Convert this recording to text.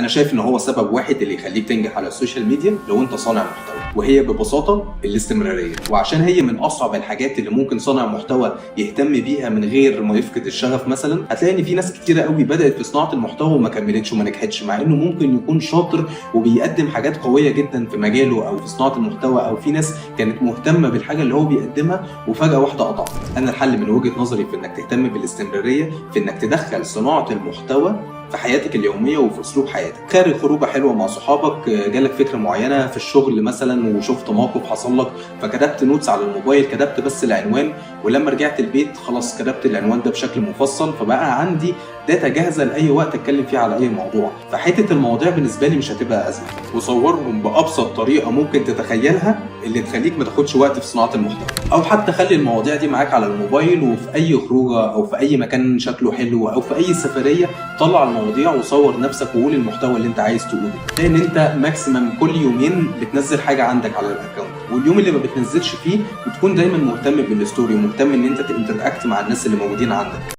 انا شايف ان هو سبب واحد اللي يخليك تنجح على السوشيال ميديا لو انت صانع محتوى، وهي ببساطه الاستمراريه. وعشان هي من اصعب الحاجات اللي ممكن صانع محتوى يهتم بيها من غير ما يفقد الشغف. مثلا هتلاقي ان في ناس كتيره قوي بدات في صناعه المحتوى وما كملتش وما نجحتش، مع انه ممكن يكون شاطر وبيقدم حاجات قويه جدا في مجاله او في صناعه المحتوى، او في ناس كانت مهتمه بالحاجه اللي هو بيقدمها وفجاه واحده قطعت. انا الحل من وجهه نظري في انك تهتم بالاستمراريه في انك تدخل صناعه المحتوى في حياتك اليوميه وفي اسلوب حياتك. خارج خروجه حلوه مع صحابك، جالك فكره معينه في الشغل مثلا وشفت موقف حصل لك فكتبت نوتس على الموبايل، كتبت بس العنوان، ولما رجعت البيت خلاص كتبت العنوان ده بشكل مفصل، فبقى عندي داتا جاهزه لاي وقت اتكلم فيه على اي موضوع. فحته المواضيع بالنسبه لي مش هتبقى ازمه، وصورهم بابسط طريقه ممكن تتخيلها اللي تخليك ما تاخدش وقت في صناعه المحتوى. او حتى خلي المواضيع دي معاك على الموبايل، وفي اي خروجه او في اي مكان شكله حلو او في اي سفريه طلع المواضيع وصور نفسك وقول المحتوى اللي انت عايز تقوله. لان انت ماكسيمم كل يومين بتنزل حاجه عندك على الاكونت، واليوم اللي ما بتنزلش فيه بتكون دايما مهتم بالستوري ومهتم ان انت تنتراكت مع الناس اللي موجودين عندك.